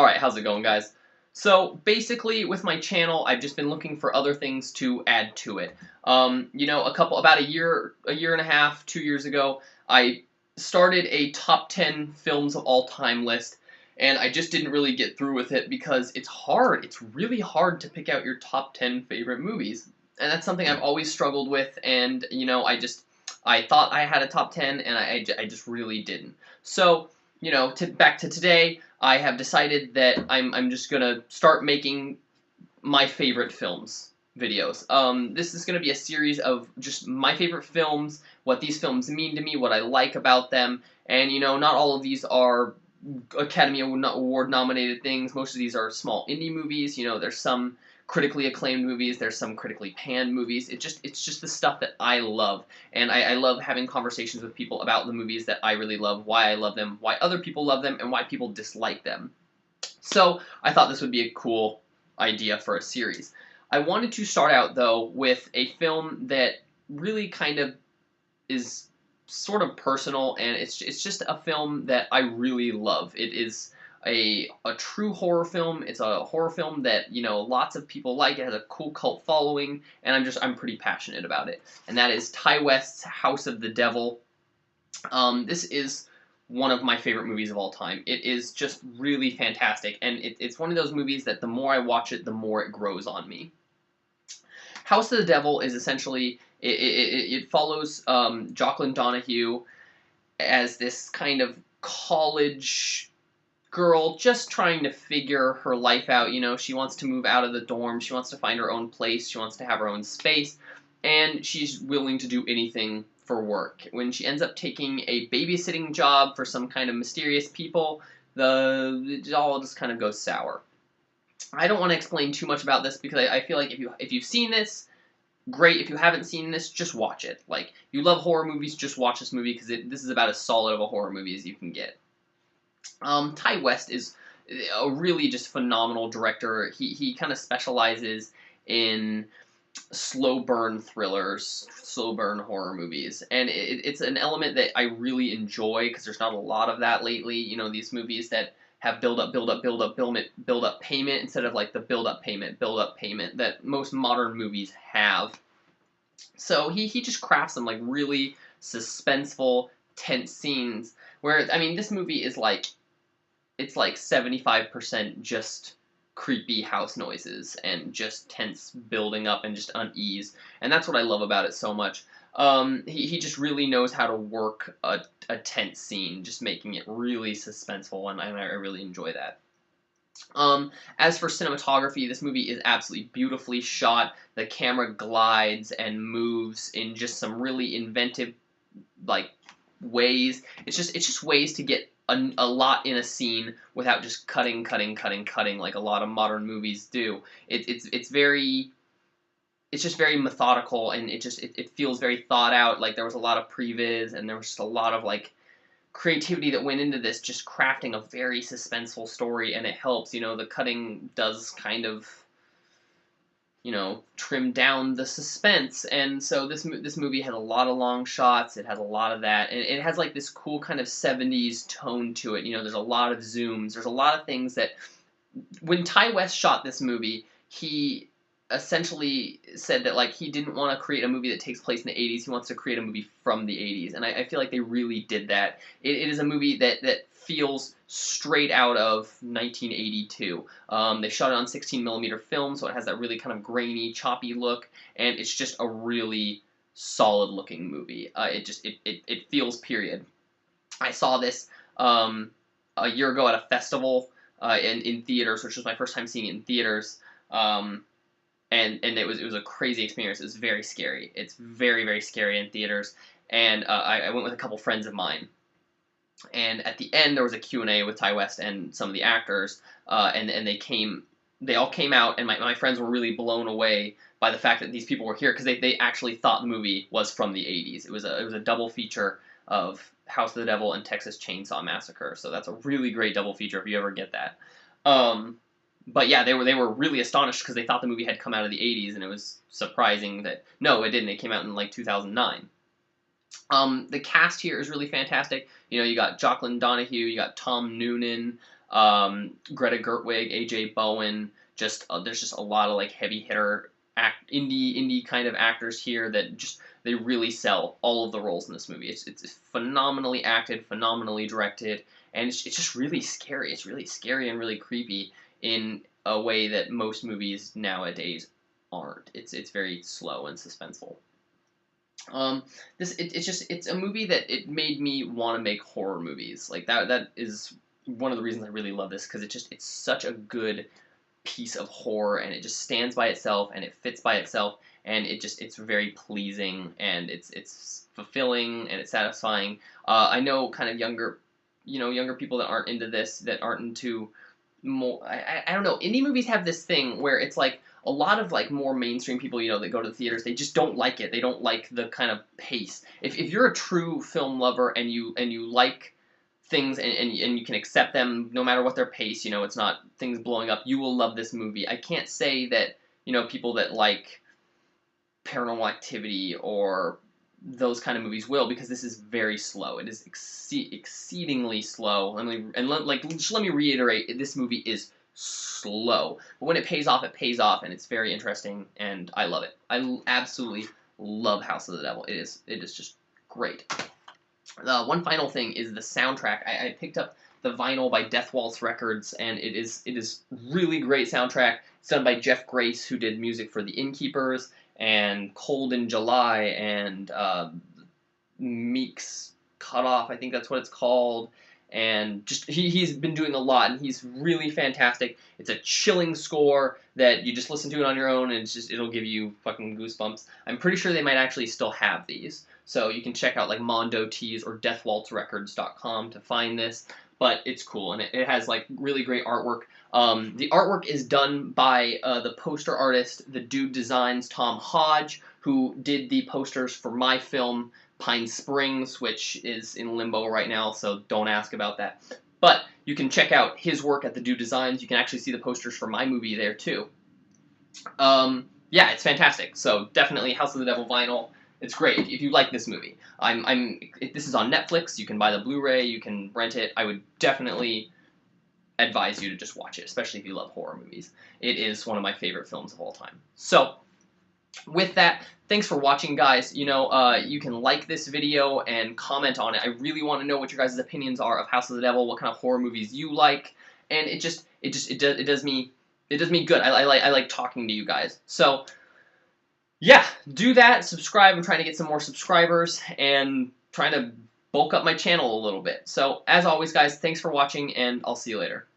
Alright, how's it going, guys? So, basically, with my channel, I've just been looking for other things to add to it. About a year and a half, 2 years ago, I started a top 10 films of all time list, and I just didn't really get through with it because it's hard. It's really hard to pick out your top 10 favorite movies. And that's something I've always struggled with, and, I thought I had a top 10, and I just really didn't. So, back to today, I have decided that I'm just gonna start making my favorite films videos. This is gonna be a series of just my favorite films, what these films mean to me, what I like about them, and not all of these are Academy Award nominated things. Most of these are small indie movies. There's some critically acclaimed movies, there's some critically panned movies. It's just the stuff that I love, and I love having conversations with people about the movies that I really love, why I love them, why other people love them, and why people dislike them. So I thought this would be a cool idea for a series. I wanted to start out, though, with a film that really kind of is sort of personal, and it's just a film that I really love. It is a true horror film. It's a horror film that lots of people like. It has a cool cult following, and I'm pretty passionate about it. And that is Ty West's House of the Devil. This is one of my favorite movies of all time. It is just really fantastic, and it's one of those movies that the more I watch it, the more it grows on me. House of the Devil is essentially it follows Jocelyn Donahue as this kind of college girl just trying to figure her life out. She wants to move out of the dorm, she wants to find her own place, she wants to have her own space, and she's willing to do anything for work. When she ends up taking a babysitting job for some kind of mysterious people, it all just kind of goes sour. I don't want to explain too much about this because I feel like if you've seen this, great. If you haven't seen this, just watch it. Like, if you love horror movies, just watch this movie because this is about as solid of a horror movie as you can get. Ty West is a really just phenomenal director. He kind of specializes in slow burn thrillers, slow burn horror movies, and it's an element that I really enjoy because there's not a lot of that lately. These movies that have build up payment instead of like the build up payment that most modern movies have. So he just crafts some like really suspenseful, tense scenes where, I mean, this movie is like, it's like 75% just creepy house noises and just tense building up and just unease, and that's what I love about it so much. He just really knows how to work a tense scene, just making it really suspenseful, and I really enjoy that. As for cinematography, this movie is absolutely beautifully shot. The camera glides and moves in just some really inventive, like, ways. It's just ways to get a lot in a scene without just cutting like a lot of modern movies do. It's just very methodical, and it feels very thought out. Like, there was a lot of previs, and there was just a lot of like creativity that went into this, just crafting a very suspenseful story, and it helps. The cutting does kind of trim down the suspense, and so this movie has a lot of long shots. It has a lot of that, and it has like this cool kind of 70s tone to it. There's a lot of zooms. There's a lot of things that, when Ty West shot this movie, he essentially said that, like, he didn't want to create a movie that takes place in the 80s. He wants to create a movie from the 80s, and I feel like they really did that. It is a movie that feels straight out of 1982. They shot it on 16mm film, so it has that really kind of grainy, choppy look, and it's just a really solid-looking movie. It feels period. I saw this a year ago at a festival in theaters, which was my first time seeing it in theaters. And it was a crazy experience. It was very scary. It's very, very scary in theaters. And I went with a couple friends of mine. And at the end, there was a Q&A with Ty West and some of the actors. And they all came out, and my friends were really blown away by the fact that these people were here, because they actually thought the movie was from the 80s. It was a double feature of House of the Devil and Texas Chainsaw Massacre. So that's a really great double feature if you ever get that. But yeah, they were really astonished because they thought the movie had come out of the 80s, and it was surprising that, no, it didn't. It came out in like 2009. The cast here is really fantastic. You know, you got Jocelyn Donahue, you got Tom Noonan, Greta Gerwig, AJ Bowen. Just there's just a lot of like heavy hitter indie kind of actors here that just they really sell all of the roles in this movie. It's phenomenally acted, phenomenally directed, and it's just really scary. It's really scary and really creepy in a way that most movies nowadays aren't. It's very slow and suspenseful. It's a movie that it made me want to make horror movies. Like that is one of the reasons I really love this, because it's such a good piece of horror, and it just stands by itself and it fits by itself, and it's very pleasing, and it's fulfilling and it's satisfying. I know kind of younger people that aren't into this, that aren't into more, I don't know, indie movies have this thing where it's like a lot of like more mainstream people, that go to the theaters, they just don't like it. They don't like the kind of pace. If you're a true film lover and you like things, and you can accept them no matter what their pace, it's not things blowing up, you will love this movie. I can't say that, people that like Paranormal Activity or those kind of movies will, because this is very slow. It is exceedingly slow. Just let me reiterate, this movie is slow, but when it pays off, and it's very interesting, and I love it. I absolutely love House of the Devil. It is just great. One final thing is the soundtrack. I picked up the vinyl by Death Waltz Records, and it is really great soundtrack. It's done by Jeff Grace, who did music for The Innkeepers and Cold in July and Meek's Cut Off, I think that's what it's called. And just he's been doing a lot, and he's really fantastic. It's a chilling score that you just listen to it on your own, and it'll give you fucking goosebumps. I'm pretty sure they might actually still have these, so you can check out like Mondo Tees or DeathWaltzRecords.com to find this. But it's cool, and it has like really great artwork. The artwork is done by the poster artist, the Dude Designs, Tom Hodge, who did the posters for my film Pine Springs, which is in limbo right now, so don't ask about that. But you can check out his work at the Dude Designs. You can actually see the posters for my movie there too. Yeah, it's fantastic. So definitely House of the Devil vinyl. It's great if you like this movie. This is on Netflix. You can buy the Blu-ray. You can rent it. I would definitely advise you to just watch it, especially if you love horror movies. It is one of my favorite films of all time. So, with that, thanks for watching, guys. You can like this video and comment on it. I really want to know what your guys' opinions are of House of the Devil, what kind of horror movies you like, and it does me good. I like talking to you guys. So, yeah, do that. Subscribe. I'm trying to get some more subscribers and trying to bulk up my channel a little bit. So, as always, guys, thanks for watching, and I'll see you later.